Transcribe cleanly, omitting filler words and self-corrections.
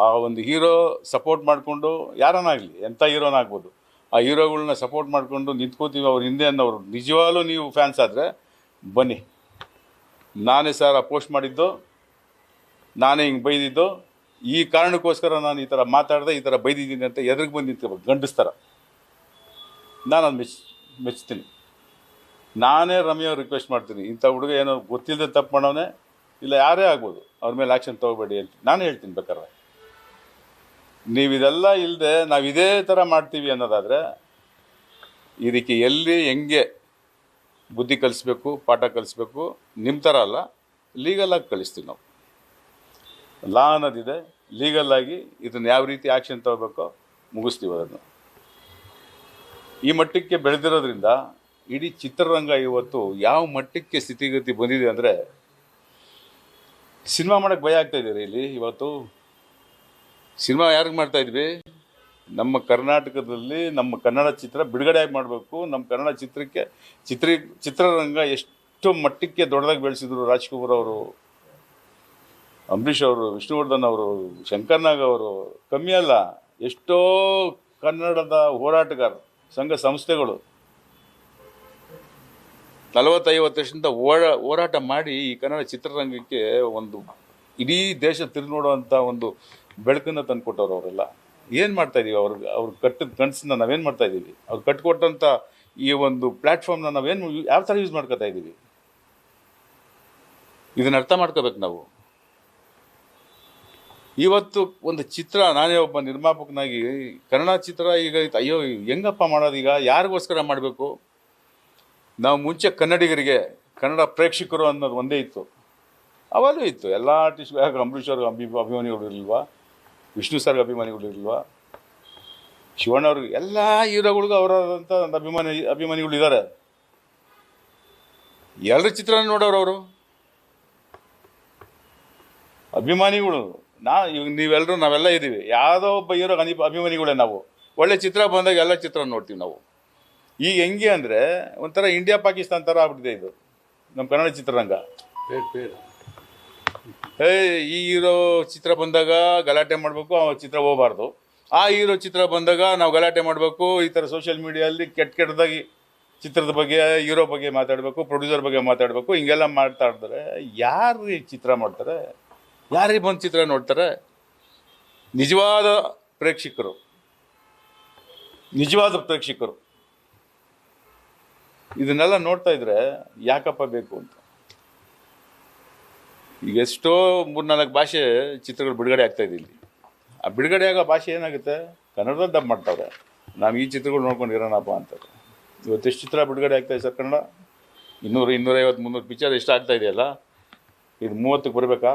ಆ ಒಂದು hero support ಮಾಡಿಕೊಂಡು ಯಾರನ್ನಾಗಲಿ ಎಂಥ ಹೀರೋನಾಗ್ಬೋದು, ಆ ಹೀರೋಗಳನ್ನ ಸಪೋರ್ಟ್ ಮಾಡಿಕೊಂಡು ನಿಂತ್ಕೋತೀವಿ ಅವ್ರ ಹಿಂದೆ ಅನ್ನೋರು ನಿಜವಾಗ್ಲೂ ನೀವು ಫ್ಯಾನ್ಸ್ ಆದರೆ ಬನ್ನಿ. ನಾನೇ ಸರ್ ಪೋಸ್ಟ್ ಮಾಡಿದ್ದು, ನಾನೇ ಹಿಂಗೆ ಬೈದಿದ್ದು, ಈ ಕಾರಣಕ್ಕೋಸ್ಕರ ನಾನು ಈ ಥರ ಮಾತಾಡಿದೆ, ಈ ಥರ ಬೈದಿದ್ದೀನಿ ಅಂತ ಎದುರಿಗೆ ಬಂದು ನಿಂತ್ಕೋಬೇಕು ಗಂಡಸ್ತರ. ನಾನು ಅದು ಮೆಚ್ತೀನಿ. ನಾನೇ ರಮ್ಯ ರಿಕ್ವೆಸ್ಟ್ ಮಾಡ್ತೀನಿ, ಇಂಥ ಹುಡುಗ ಏನೋ ಗೊತ್ತಿಲ್ಲದೆ ತಪ್ಪು ಮಾಡೋನೆ, ಇಲ್ಲ ಯಾರೇ ಆಗ್ಬೋದು, ಅವ್ರ ಮೇಲೆ ಆ್ಯಕ್ಷನ್ ತೊಗೋಬೇಡಿ ಅಂತ ನಾನು ಹೇಳ್ತೀನಿ. ಬೇಕಾದ್ರೆ ನೀವು ಇದೆಲ್ಲ ಇಲ್ಲದೆ ನಾವು ಇದೇ ಥರ ಮಾಡ್ತೀವಿ ಅನ್ನೋದಾದರೆ ಇದಕ್ಕೆ ಎಲ್ಲಿ ಹೆಂಗೆ ಬುದ್ಧಿ ಕಲಿಸ್ಬೇಕು, ಪಾಠ ಕಲಿಸ್ಬೇಕು, ನಿಮ್ಮ ಥರ ಅಲ್ಲ, ಲೀಗಲಾಗಿ ಕಲಿಸ್ತೀವಿ ನಾವು. ಲಾ ಅನ್ನೋದಿದೆ, ಲೀಗಲ್ಲಾಗಿ ಇದನ್ನು ಯಾವ ರೀತಿ ಆ್ಯಕ್ಷನ್ ತೊಗೋಬೇಕೋ ಮುಗಿಸ್ತೀವಿ ಅದನ್ನು. ಈ ಮಟ್ಟಕ್ಕೆ ಬೆಳೆದಿರೋದ್ರಿಂದ ಇಡೀ ಚಿತ್ರರಂಗ ಇವತ್ತು ಯಾವ ಮಟ್ಟಕ್ಕೆ ಸ್ಥಿತಿಗತಿ ಬಂದಿದೆ ಅಂದರೆ, ಸಿನಿಮಾ ಮಾಡೋಕ್ಕೆ ಭಯ ಆಗ್ತಾಯಿದ್ದೀರಿ ಇಲ್ಲಿ. ಇವತ್ತು ಸಿನಿಮಾ ಯಾರಿಗೆ ಮಾಡ್ತಾಯಿದ್ವಿ? ನಮ್ಮ ಕರ್ನಾಟಕದಲ್ಲಿ ನಮ್ಮ ಕನ್ನಡ ಚಿತ್ರ ಬಿಡುಗಡೆಯಾಗಿ ಮಾಡಬೇಕು. ನಮ್ಮ ಕನ್ನಡ ಚಿತ್ರಕ್ಕೆ ಚಿತ್ರರಂಗ ಎಷ್ಟು ಮಟ್ಟಕ್ಕೆ ದೊಡ್ಡದಾಗಿ ಬೆಳೆಸಿದ್ರು. ರಾಜ್ಕುಮಾರ್ ಅವರು, ಅಂಬರೀಷ್ ಅವರು, ವಿಷ್ಣುವರ್ಧನ್ ಅವರು, ಶಂಕರ್ನಾಗ್ ಅವರು, ಕಮ್ಮಿ ಅಲ್ಲ, ಎಷ್ಟೋ ಕನ್ನಡದ ಹೋರಾಟಗಾರ ಸಂಘ ಸಂಸ್ಥೆಗಳು 40-50 ವರ್ಷದಿಂದ ಹೋರಾಟ ಮಾಡಿ ಈ ಕನ್ನಡ ಚಿತ್ರರಂಗಕ್ಕೆ ಒಂದು ಇಡೀ ದೇಶ ತಿರುಗಿ ನೋಡುವಂಥ ಒಂದು ಬೆಳಕನ್ನು ತಂದು ಕೊಟ್ಟವ್ರು. ಅವರೆಲ್ಲ ಏನು ಮಾಡ್ತಾಯಿದ್ದೀವಿ? ಅವ್ರು ಕಟ್ಟಿದ ಕನಸನ್ನ ನಾವೇನು ಮಾಡ್ತಾಯಿದ್ದೀವಿ? ಅವ್ರು ಕಟ್ಟಿಕೊಟ್ಟಂಥ ಈ ಒಂದು ಪ್ಲ್ಯಾಟ್ಫಾರ್ಮ್ನ ನಾವೇನು ಯಾವ ಥರ ಯೂಸ್ ಮಾಡ್ಕೊತಾ ಇದ್ದೀವಿ? ಇದನ್ನು ಅರ್ಥ ಮಾಡ್ಕೋಬೇಕು ನಾವು. ಇವತ್ತು ಒಂದು ಚಿತ್ರ, ನಾನೇ ಒಬ್ಬ ನಿರ್ಮಾಪಕನಾಗಿ ಕನ್ನಡ ಚಿತ್ರ ಈಗ ಅಯ್ಯೋ ಹೆಂಗಪ್ಪ ಮಾಡೋದು? ಈಗ ಯಾರಿಗೋಸ್ಕರ ಮಾಡಬೇಕು? ನಾವು ಮುಂಚೆ ಕನ್ನಡಿಗರಿಗೆ, ಕನ್ನಡ ಪ್ರೇಕ್ಷಕರು ಅನ್ನೋದು ಒಂದೇ ಇತ್ತು, ಅವಾಗಲೂ ಇತ್ತು. ಎಲ್ಲ ಆರ್ಟಿಸ್ಟ್, ಅಂಬರೀಷ್ ಅವ್ರಿಗೆ ಅಭಿಮಾನಿಗಳು ಇರಲಿಲ್ವಾ? ವಿಷ್ಣು ಸರ್ಗೆ ಅಭಿಮಾನಿಗಳು ಇರಲಿಲ್ವಾ? ಶಿವಣ್ಣ ಅವ್ರಿಗೆ, ಎಲ್ಲ ಹೀರೋಗಳಿಗೂ ಅವರಾದಂಥ ಒಂದು ಅಭಿಮಾನಿಗಳು ಇದ್ದಾರೆ. ಎಲ್ಲರ ಚಿತ್ರನ ನೋಡೋರು ಅವರು ಅಭಿಮಾನಿಗಳು. ನೀವೆಲ್ಲರೂ ನಾವೆಲ್ಲ ಇದ್ದೀವಿ, ಯಾವುದೋ ಒಬ್ಬ ಹೀರೋ ಅಭಿಮಾನಿಗಳೇ ನಾವು. ಒಳ್ಳೆ ಚಿತ್ರ ಬಂದಾಗ ಎಲ್ಲ ಚಿತ್ರ ನೋಡ್ತೀವಿ ನಾವು. ಈಗ ಹೆಂಗೆ ಅಂದರೆ ಒಂಥರ ಇಂಡಿಯಾ ಪಾಕಿಸ್ತಾನ ಥರ ಆಗ್ಬಿಟ್ಟಿದೆ ಇದು ನಮ್ಮ ಕನ್ನಡ ಚಿತ್ರರಂಗ. ಈ ಹೀರೋ ಚಿತ್ರ ಬಂದಾಗ ಗಲಾಟೆ ಮಾಡಬೇಕು, ಆ ಚಿತ್ರ ಹೋಗಬಾರ್ದು. ಆ ಹೀರೋ ಚಿತ್ರ ಬಂದಾಗ ನಾವು ಗಲಾಟೆ ಮಾಡಬೇಕು. ಈ ಥರ ಸೋಷಿಯಲ್ ಮೀಡಿಯಲ್ಲಿ ಕೆಟ್ಟದಾಗಿ ಚಿತ್ರದ ಬಗ್ಗೆ, ಹೀರೋ ಬಗ್ಗೆ ಮಾತಾಡಬೇಕು, ಪ್ರೊಡ್ಯೂಸರ್ ಬಗ್ಗೆ ಮಾತಾಡಬೇಕು. ಹಿಂಗೆಲ್ಲ ಮಾತಾಡಿದ್ರೆ ಯಾರು ಈ ಚಿತ್ರ ಮಾಡ್ತಾರೆ? ಯಾರಿಗೆ ಬಂದು ಚಿತ್ರ ನೋಡ್ತಾರೆ? ನಿಜವಾದ ಪ್ರೇಕ್ಷಕರು ಇದನ್ನೆಲ್ಲ ನೋಡ್ತಾ ಇದ್ರೆ ಯಾಕಪ್ಪ ಬೇಕು ಅಂತ. ಈಗ ಎಷ್ಟೋ 3-4 ಭಾಷೆ ಚಿತ್ರಗಳು ಬಿಡುಗಡೆ ಆಗ್ತಾಯಿದೆ. ಆ ಬಿಡುಗಡೆ ಆಗೋ ಭಾಷೆ ಏನಾಗುತ್ತೆ? ಕನ್ನಡದಲ್ಲಿ ಡಬ್ ಮಾಡ್ತಾವ್ರೆ. ನಾವು ಈ ಚಿತ್ರಗಳು ನೋಡ್ಕೊಂಡಿರೋಣಪ್ಪ ಅಂತಾರೆ. ಇವತ್ತೆಷ್ಟು ಚಿತ್ರ ಬಿಡುಗಡೆ ಆಗ್ತಾಯಿದೆ ಸರ್ ಕನ್ನಡ? 200, 250, 300 ಪಿಕ್ಚರ್ ಎಷ್ಟು ಆಗ್ತಾಯಿದೆಯಲ್ಲ? ಇದು 30ಕ್ಕೆ ಬರಬೇಕಾ?